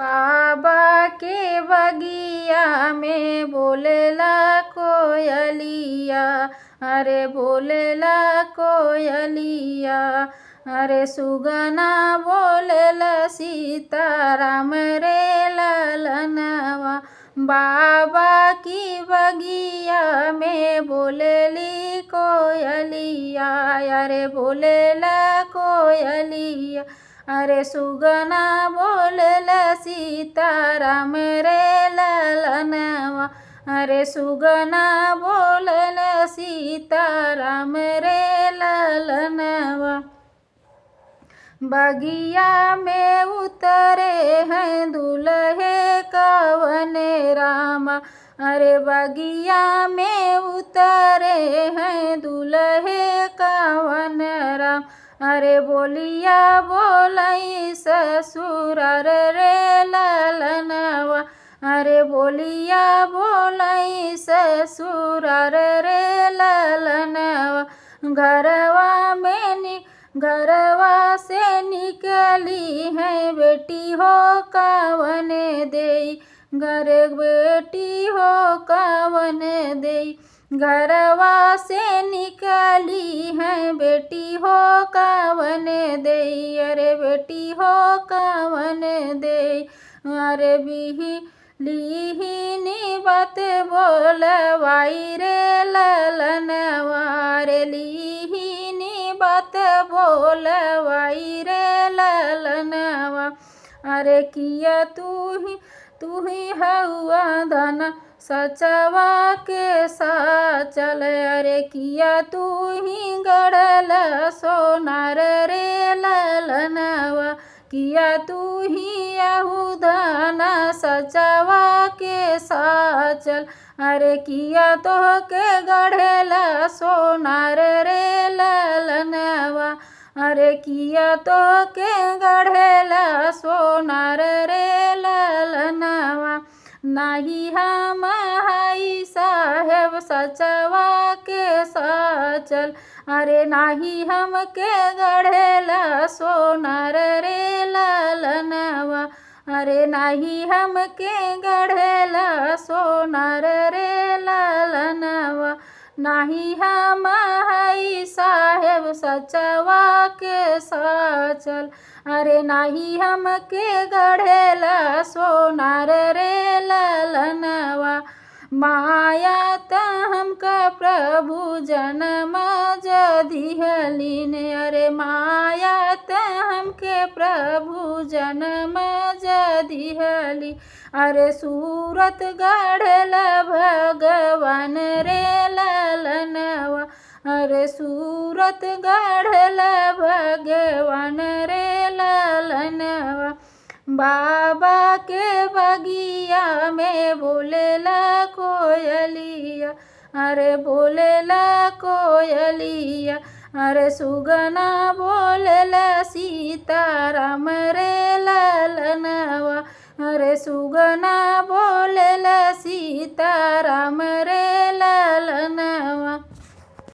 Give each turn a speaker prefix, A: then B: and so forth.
A: बाबा के बगिया में बोलेला कोयलिया, अरे बोलेला कोयलिया। अरे सुगना बोलेला सीताराम रे ललनवा। बाबा की बगिया में बोलेली कोयलिया, अरे बोलेला कोयलिया। अरे सुगना बोलेला सीताराम रे ललनवा। अरे सुगना बोलेला सीताराम रे ललनवा। बगिया में उतरे हैं दूल्हे कवन रामा, अरे बगिया में उतरे हैं दूल्हे कवन राम। अरे बोलिया बोलई ससुरार रे ललनवा, अरे बोलिया बोलई ससुरार रे ललनवा। घरवा से निकली है बेटी हो कवन देई, घर बेटी हो कवन देई। घरवा से निकली है बेटी हो कवन देई, अरे बेटी हो कवन देई। अरे लिहिनी बात बोलवाई रे ललनवा, अरे लिहिनी बात बोलवाई रे ललनवा। अरे किया तू ही हउआ धन सचवा के साचल, अरे किया तू ही गढ़ल सोनार रे ललनवा। किया तू ही आहू धन सचवा के साचल, अरे किया तो के गढ़ेला सोनार रे ललनवा। अरे किया तो के गढ़ेला सोनार रे ललनवा। नाही हम हई साहेब सचवा के साचल, अरे नाही हम के गढ़ेला सोनार रे ललनवा। अरे नाही हम के गढ़ेला सोनार रे ललनवा। नाही हम हई साहेब सचवा के साचल, अरे नाही हम के गढ़ेला सोनार रे ललनवा। माया त हमका प्रभु जन्म दिहलीन, अरे माया त हमके प्रभु जन्म दिहली। अरे सूरत गढ़ल भगवान रे ललनवा, अरे सूरत गढ़ल भगवान रे ललनवा। बाबा के बगिया में बोलेला कोयलिया, अरे बोलेला कोयलिया। अरे सुगना बोलेला सीताराम रे